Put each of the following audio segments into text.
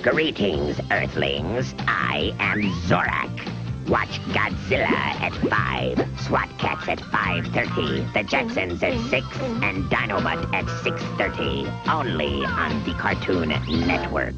Greetings, Earthlings. I am Zorak. Watch Godzilla at 5, SWAT Cats at 5:30, The Jacksons at 6, and Dinobot at 6:30. Only on the Cartoon Network.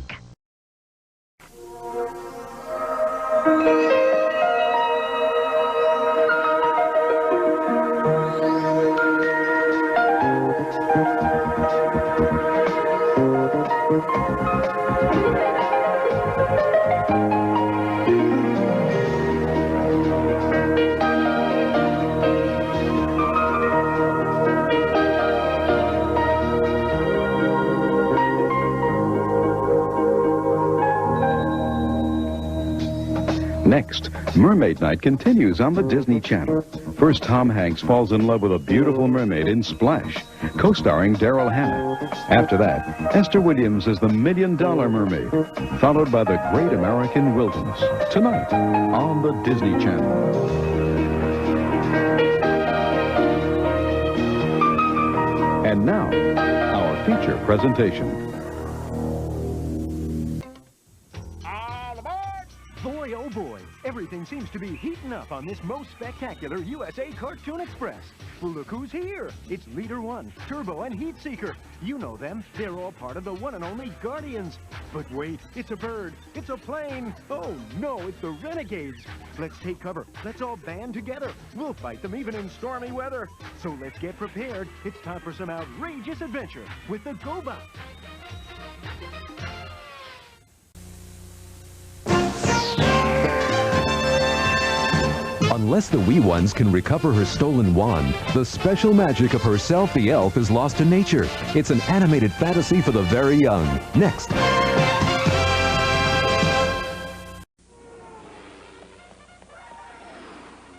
Next, Mermaid Night continues on the Disney Channel. First, Tom Hanks falls in love with a beautiful mermaid in Splash, co-starring Daryl Hannah. After that, Esther Williams is the $1 Million Mermaid, followed by the Great American Wilderness, tonight on the Disney Channel. And now, our feature presentation. Boy, oh boy, everything seems to be heating up on this most spectacular USA Cartoon Express. Well, look who's here. It's Leader One, Turbo, and Heat Seeker. You know them. They're all part of the one and only Guardians. But wait, it's a bird. It's a plane. Oh, no, it's the Renegades. Let's take cover. Let's all band together. We'll fight them even in stormy weather. So let's get prepared. It's time for some outrageous adventure with the GoBots. Unless the wee ones can recover her stolen wand, the special magic of herself, the elf, is lost to nature. It's an animated fantasy for the very young. Next.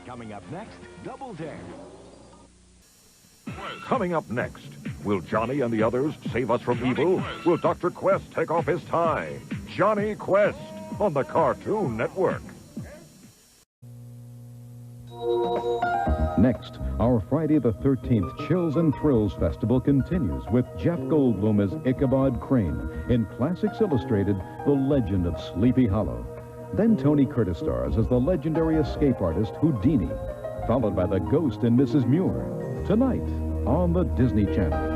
Coming up next, Double Dare. Coming up next, will Johnny and the others save us from evil? Will Dr. Quest take off his tie? Johnny Quest on the Cartoon Network. Next, our Friday the 13th Chills and Thrills Festival continues with Jeff Goldblum as Ichabod Crane in Classics Illustrated, The Legend of Sleepy Hollow. Then Tony Curtis stars as the legendary escape artist Houdini, followed by the Ghost and Mrs. Muir, tonight on the Disney Channel.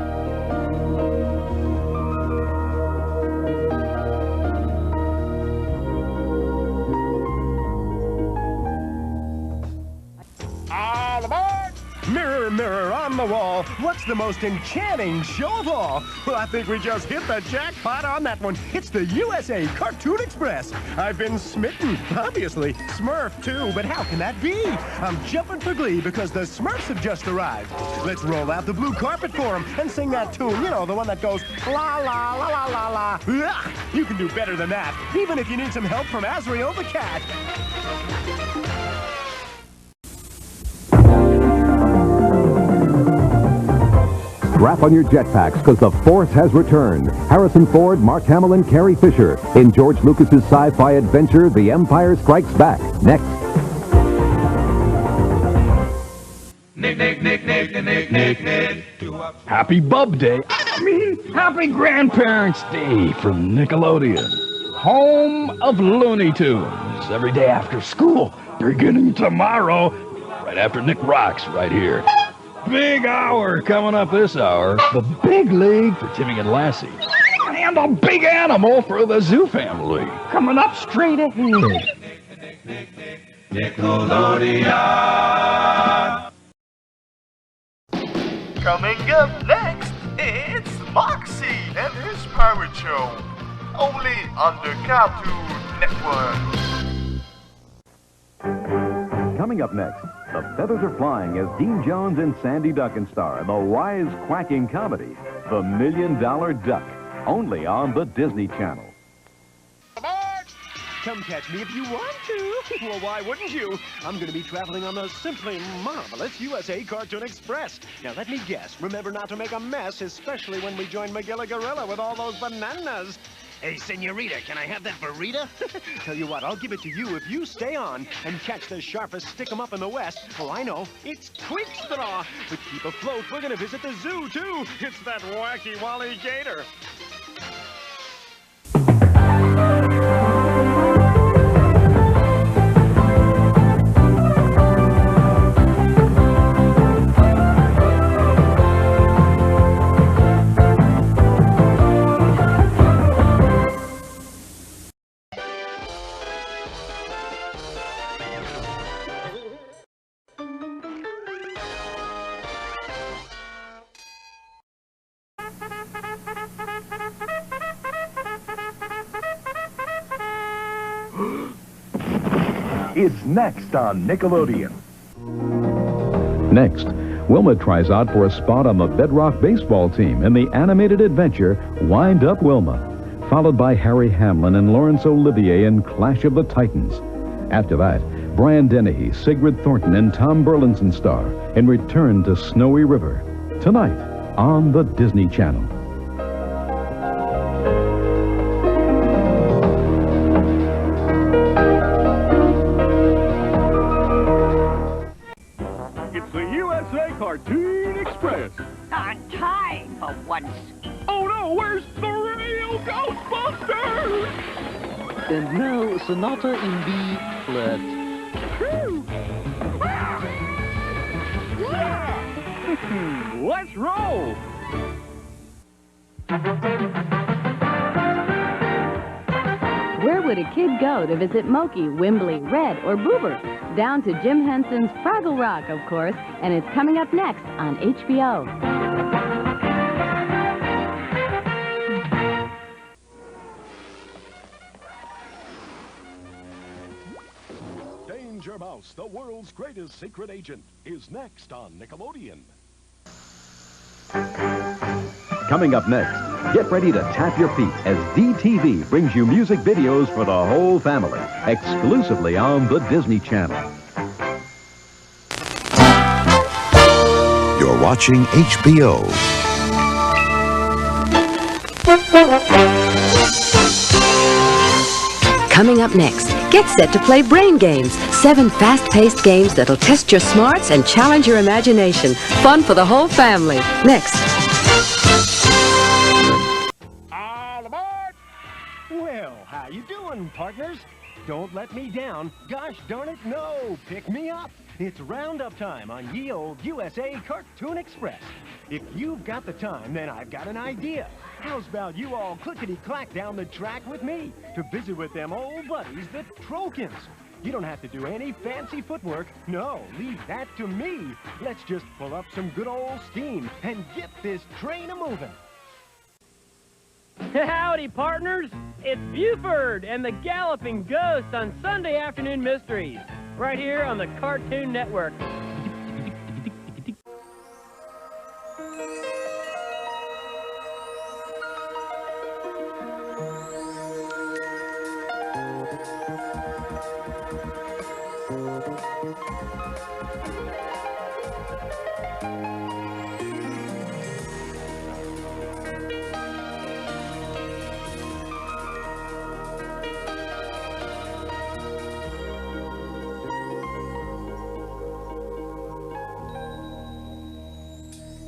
Mirror, mirror on the wall, what's the most enchanting show of all? Well, I think we just hit the jackpot on that one. It's the USA Cartoon Express. I've been smitten, obviously. Smurf, too, but how can that be? I'm jumping for glee because the Smurfs have just arrived. Let's roll out the blue carpet for them and sing that tune, you know, the one that goes la la la la la la. Ugh, you can do better than that, even if you need some help from Azrael the cat. Strap on your jetpacks because the Force has returned. Harrison Ford, Mark Hamill, and Carrie Fisher in George Lucas's sci-fi adventure, The Empire Strikes Back. Next. Happy Bub Day. Happy Grandparents' Day from Nickelodeon. Home of Looney Tunes. Every day after school, beginning tomorrow, right after Nick Rocks, right here. Big hour coming up this hour. The big league for Timmy and Lassie. And a big animal for the Zoo family. Coming up straight ahead. Nickelodeon. Coming up next, it's Moxie and his Pirate Show. Only on the Cartoon Network. Coming up next, the feathers are flying as Dean Jones and Sandy Duncan star in the wise-quacking comedy, The $1 Million Duck, only on the Disney Channel. Come catch me if you want to. Well, why wouldn't you? I'm going to be traveling on the simply marvelous USA Cartoon Express. Now, let me guess. Remember not to make a mess, especially when we join Magilla Gorilla with all those bananas. Hey, senorita, can I have that burrito? Tell you what, I'll give it to you if you stay on and catch the sharpest stick-em-up in the West. Oh, I know. It's Quick Straw. But keep afloat, we're going to visit the zoo, too. It's that wacky Wally Gator. It's next on Nickelodeon. Next, Wilma tries out for a spot on the Bedrock baseball team in the animated adventure Wind Up Wilma, followed by Harry Hamlin and Laurence Olivier in Clash of the Titans. After that, Brian Dennehy, Sigrid Thornton, and Tom Burlinson star in Return to Snowy River, tonight on the Disney Channel. It's the USA Cartoon Express. On time for once. Oh no, where's the real Ghostbusters? And now, Sonata in B flat. Let's roll! Where would a kid go to visit Moki, Wimbley, Red, or Boober? Down to Jim Henson's Fraggle Rock, of course, and it's coming up next on HBO. Danger Mouse, the world's greatest secret agent, is next on Nickelodeon. Coming up next, get ready to tap your feet as DTV brings you music videos for the whole family, exclusively on the Disney Channel. You're watching HBO. Coming up next, get set to play Brain Games. 7 fast-paced games that'll test your smarts and challenge your imagination. Fun for the whole family. Next. All aboard! Well, how you doing, partners? Don't let me down. Gosh darn it, no! Pick me up! It's roundup time on ye old USA Cartoon Express. If you've got the time, then I've got an idea. How's about you all clickety-clack down the track with me to visit with them old buddies, the Trokins? You don't have to do any fancy footwork. No, leave that to me. Let's just pull up some good old steam and get this train a-moving. Howdy, partners. It's Buford and the Galloping Ghost on Sunday Afternoon Mysteries, right here on the Cartoon Network.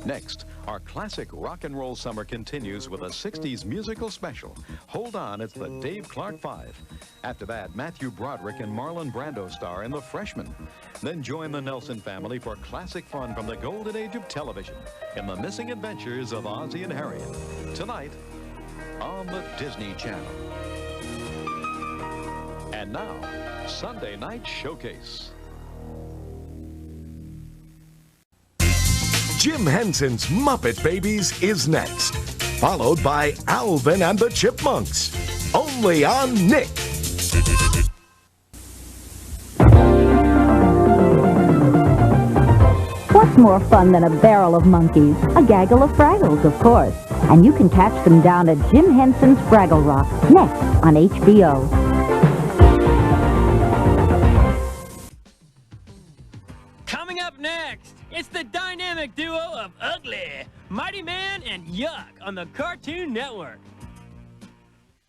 Next, our classic rock and roll summer continues with a 60s musical special. Hold on, it's the Dave Clark 5. After that, Matthew Broderick and Marlon Brando star in The Freshman. Then join the Nelson family for classic fun from the golden age of television in The Missing Adventures of Ozzie and Harriet. Tonight, on the Disney Channel. And now, Sunday Night Showcase. Jim Henson's Muppet Babies is next, followed by Alvin and the Chipmunks, only on Nick. What's more fun than a barrel of monkeys? A gaggle of Fraggles, of course. And you can catch them down at Jim Henson's Fraggle Rock, next on HBO. Coming up next, it's the dynamic duo of Ugly, Mighty Man, and Yuck on the Cartoon Network.